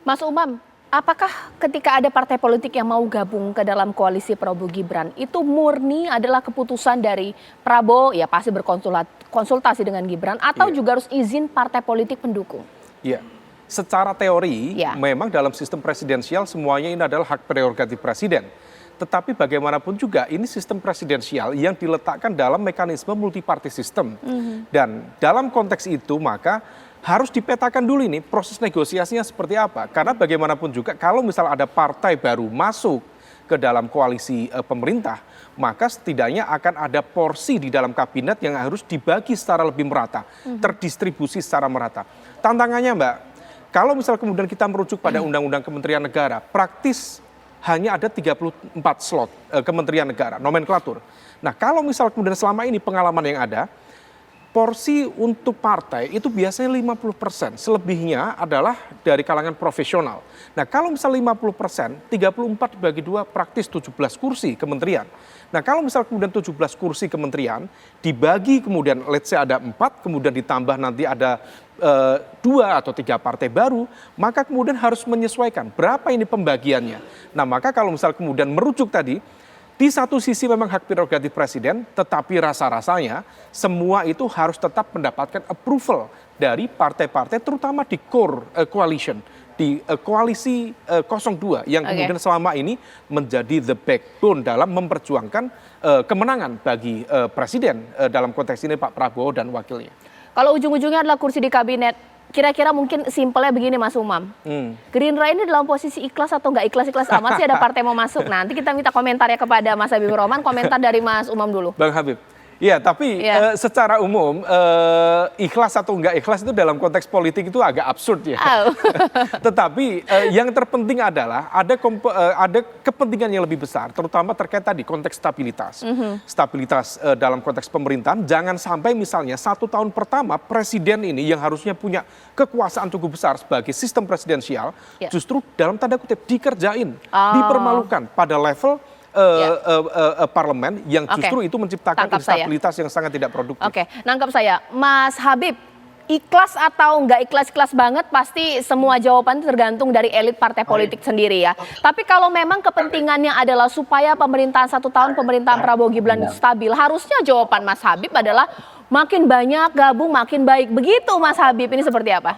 Mas Umam, apakah ketika ada partai politik yang mau gabung ke dalam koalisi Prabowo Gibran, itu murni adalah keputusan dari Prabowo, ya pasti berkonsultasi dengan Gibran, atau Iya. juga harus izin partai politik pendukung? Iya, secara teori Ya. memang dalam sistem presidensial semuanya ini adalah hak prerogatif presiden. Tetapi bagaimanapun juga ini sistem presidensial yang diletakkan dalam mekanisme multi-party system. Dan dalam konteks itu maka harus dipetakan dulu ini proses negosiasinya seperti apa. Karena bagaimanapun juga kalau misal ada partai baru masuk ke dalam koalisi pemerintah, maka setidaknya akan ada porsi di dalam kabinet yang harus dibagi secara lebih merata, terdistribusi secara merata. Tantangannya Mbak, kalau misal kemudian kita merujuk pada Undang-Undang Kementerian Negara, praktis hanya ada 34 slot Kementerian Negara, nomenklatur. Nah kalau misal kemudian selama ini pengalaman yang ada, porsi untuk partai itu biasanya 50%, selebihnya adalah dari kalangan profesional. Nah kalau misal 50%, 34 dibagi 2 praktis 17 kursi kementerian. Nah kalau misal kemudian 17 kursi kementerian dibagi kemudian let's say ada 4, kemudian ditambah nanti ada 2 atau 3 partai baru, maka kemudian harus menyesuaikan berapa ini pembagiannya. Nah maka kalau misal kemudian merujuk tadi, di satu sisi memang hak prerogatif presiden, tetapi rasa-rasanya semua itu harus tetap mendapatkan approval dari partai-partai terutama di core coalition, di koalisi 02 yang kemudian selama ini menjadi the backbone dalam memperjuangkan kemenangan bagi presiden dalam konteks ini Pak Prabowo dan wakilnya. Kalau ujung-ujungnya adalah kursi di kabinet, kira-kira mungkin simpelnya begini Mas Umam. Gerindra ini dalam posisi ikhlas atau nggak ikhlas-ikhlas amat sih ada partai mau masuk. Nanti kita minta komentarnya kepada Mas Habibur Rahman, komentar dari Mas Umam dulu. Bang Habib. Ya, tapi secara umum ikhlas atau enggak ikhlas itu dalam konteks politik itu agak absurd ya. Tetapi yang terpenting adalah ada kepentingan yang lebih besar, terutama terkait tadi konteks stabilitas. Stabilitas dalam konteks pemerintahan, jangan sampai misalnya 1 tahun pertama presiden ini yang harusnya punya kekuasaan cukup besar sebagai sistem presidensial, justru dalam tanda kutip dikerjain, dipermalukan pada level parlemen yang justru itu menciptakan instabilitas yang sangat tidak produktif. Oke, nangkap saya. Mas Habib, ikhlas atau nggak ikhlas-ikhlas banget pasti semua jawaban tergantung dari elit partai politik sendiri ya. Tapi kalau memang kepentingannya adalah supaya pemerintahan 1 tahun pemerintahan Prabowo Gibran stabil, harusnya jawaban Mas Habib adalah makin banyak gabung makin baik. Begitu Mas Habib, ini seperti apa?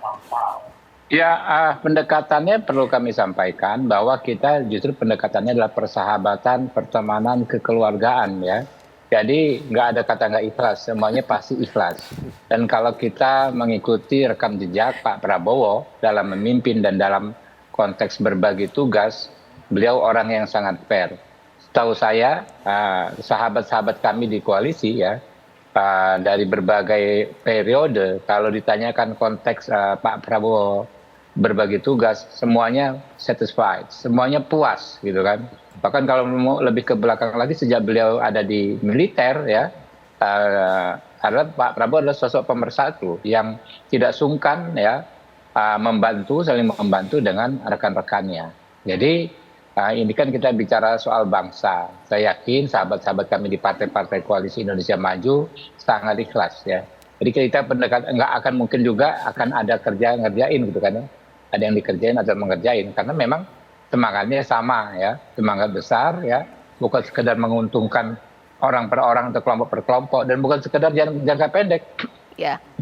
Ya, pendekatannya perlu kami sampaikan bahwa kita justru pendekatannya adalah persahabatan, pertemanan, kekeluargaan ya. Jadi nggak ada kata nggak ikhlas, semuanya pasti ikhlas. Dan kalau kita mengikuti rekam jejak Pak Prabowo dalam memimpin dan dalam konteks berbagi tugas, beliau orang yang sangat fair. Setahu saya, sahabat-sahabat kami di koalisi ya, dari berbagai periode, kalau ditanyakan konteks Pak Prabowo berbagi tugas, semuanya satisfied, semuanya puas gitu kan. Bahkan kalau mau lebih ke belakang lagi, sejak beliau ada di militer ya, adalah Pak Prabowo adalah sosok pemersatu yang tidak sungkan ya membantu, saling membantu dengan rekan-rekannya. Jadi ini kan kita bicara soal bangsa. Saya yakin sahabat-sahabat kami di partai-partai koalisi Indonesia Maju sangat ikhlas ya. Jadi kita pendekatan nggak akan mungkin juga akan ada ngerjain gitu kan. Ada yang dikerjain atau mengerjain karena memang semangatnya sama ya, semangat besar ya, bukan sekedar menguntungkan orang per orang atau kelompok per kelompok dan bukan sekedar jangka pendek.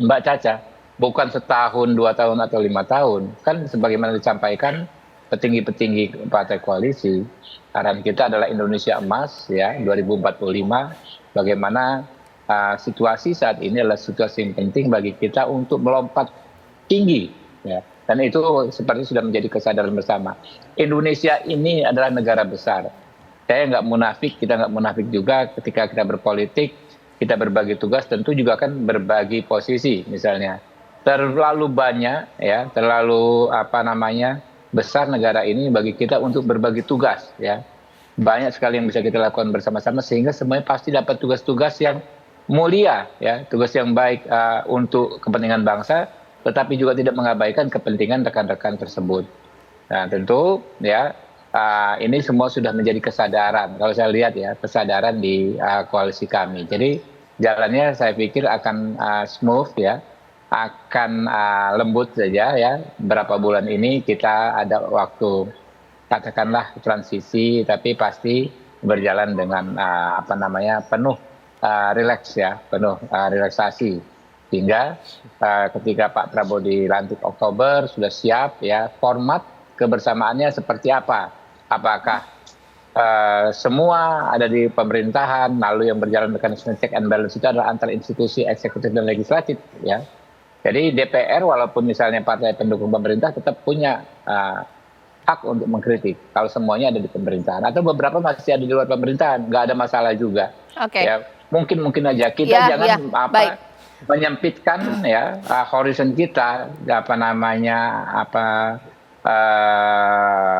Mbak Caca, bukan setahun, 2 tahun atau 5 tahun. Kan sebagaimana disampaikan petinggi-petinggi partai koalisi, arahan kita adalah Indonesia Emas ya 2045. Bagaimana situasi saat ini adalah situasi yang penting bagi kita untuk melompat tinggi ya. Dan itu seperti sudah menjadi kesadaran bersama. Indonesia ini adalah negara besar. Saya nggak munafik, kita nggak munafik juga ketika kita berpolitik, kita berbagi tugas, tentu juga kan berbagi posisi misalnya. Terlalu banyak ya, terlalu besar negara ini bagi kita untuk berbagi tugas ya. Banyak sekali yang bisa kita lakukan bersama-sama sehingga semuanya pasti dapat tugas-tugas yang mulia ya, tugas yang baik untuk kepentingan bangsa, tetapi juga tidak mengabaikan kepentingan rekan-rekan tersebut. Nah tentu ya ini semua sudah menjadi kesadaran. Kalau saya lihat ya kesadaran di koalisi kami. Jadi jalannya saya pikir akan smooth ya. akan lembut saja ya. Berapa bulan ini kita ada waktu katakanlah transisi, tapi pasti berjalan dengan penuh rileks ya, penuh relaksasi. Sehingga ketika Pak Prabowo dilantik Oktober sudah siap ya, format kebersamaannya seperti apa? Apakah semua ada di pemerintahan, lalu yang berjalan mekanisme check and balance itu adalah antar institusi eksekutif dan legislatif ya. Jadi DPR walaupun misalnya partai pendukung pemerintah tetap punya hak untuk mengkritik kalau semuanya ada di pemerintahan, atau beberapa masih ada di luar pemerintahan, nggak ada masalah juga. Oke. Ya, mungkin aja kita Ya, jangan ya, baik. menyempitkan ya horizon kita,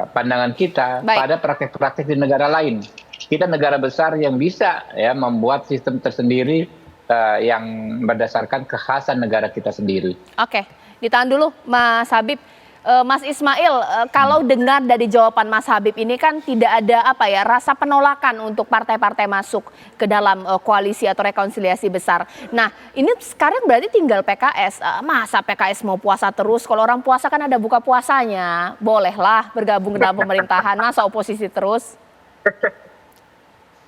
pandangan kita Baik. pada praktek-praktek di negara lain. Kita negara besar yang bisa ya membuat sistem tersendiri yang berdasarkan kekhasan negara kita sendiri. Oke, ditahan dulu Mas Habib. Mas Ismail, kalau dengar dari jawaban Mas Habib ini kan tidak ada rasa penolakan untuk partai-partai masuk ke dalam koalisi atau rekonsiliasi besar. Nah, ini sekarang berarti tinggal PKS. Masa PKS mau puasa terus? Kalau orang puasa kan ada buka puasanya. Bolehlah bergabung ke dalam pemerintahan, masa oposisi terus?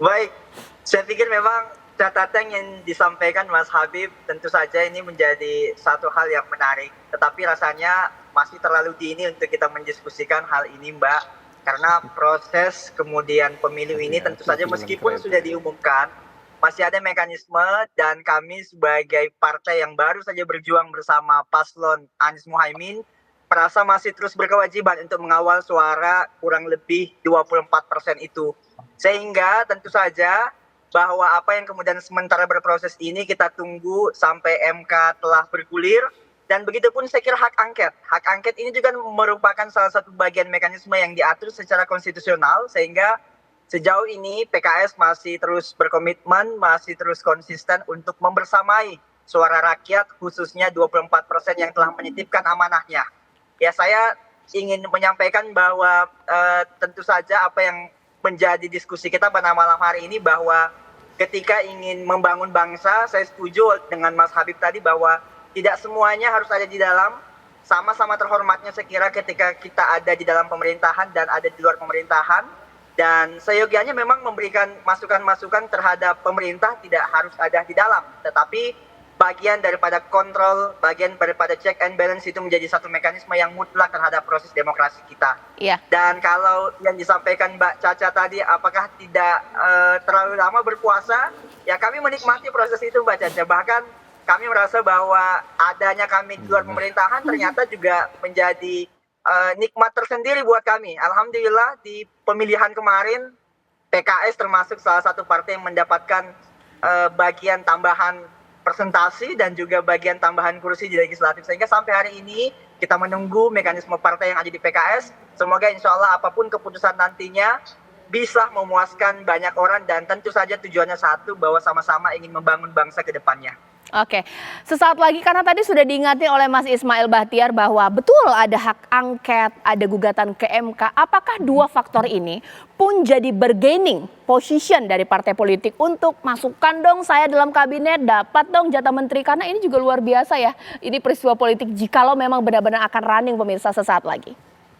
Baik, saya pikir memang catatan yang disampaikan Mas Habib tentu saja ini menjadi satu hal yang menarik. Tetapi rasanya masih terlalu dini untuk kita mendiskusikan hal ini, Mbak. Karena proses kemudian pemilu ini tentu saja meskipun sudah diumumkan, masih ada mekanisme, dan kami sebagai partai yang baru saja berjuang bersama paslon Anies Muhaimin merasa masih terus berkewajiban untuk mengawal suara kurang lebih 24% itu. Sehingga tentu saja bahwa apa yang kemudian sementara berproses ini kita tunggu sampai MK telah bergulir. Dan begitu pun saya kira hak angket. Hak angket ini juga merupakan salah satu bagian mekanisme yang diatur secara konstitusional, sehingga sejauh ini PKS masih terus berkomitmen, masih terus konsisten untuk membersamai suara rakyat, khususnya 24% yang telah menitipkan amanahnya. Ya, saya ingin menyampaikan bahwa tentu saja apa yang menjadi diskusi kita pada malam hari ini, bahwa ketika ingin membangun bangsa, saya setuju dengan Mas Habib tadi bahwa tidak semuanya harus ada di dalam. Sama-sama terhormatnya saya kira ketika kita ada di dalam pemerintahan dan ada di luar pemerintahan. Dan seyogianya memang memberikan masukan-masukan terhadap pemerintah tidak harus ada di dalam. Tetapi bagian daripada kontrol, bagian daripada check and balance itu menjadi satu mekanisme yang mutlak terhadap proses demokrasi kita. Iya. Dan kalau yang disampaikan Mbak Caca tadi, apakah tidak terlalu lama berpuasa? Ya, kami menikmati proses itu Mbak Caca. Bahkan kami merasa bahwa adanya kami di luar pemerintahan ternyata juga menjadi nikmat tersendiri buat kami. Alhamdulillah di pemilihan kemarin PKS termasuk salah satu partai yang mendapatkan bagian tambahan presentasi dan juga bagian tambahan kursi di legislatif. Sehingga sampai hari ini kita menunggu mekanisme partai yang ada di PKS. Semoga insya Allah apapun keputusan nantinya bisa memuaskan banyak orang, dan tentu saja tujuannya satu, bahwa sama-sama ingin membangun bangsa ke depannya. Oke, sesaat lagi karena tadi sudah diingatkan oleh Mas Ismail Bahtiar bahwa betul ada hak angket, ada gugatan ke MK. Apakah dua faktor ini pun jadi bargaining position dari partai politik untuk masukkan dong saya dalam kabinet, dapat dong jatah menteri, karena ini juga luar biasa ya. Ini peristiwa politik jikalau memang benar-benar akan running pemirsa sesaat lagi.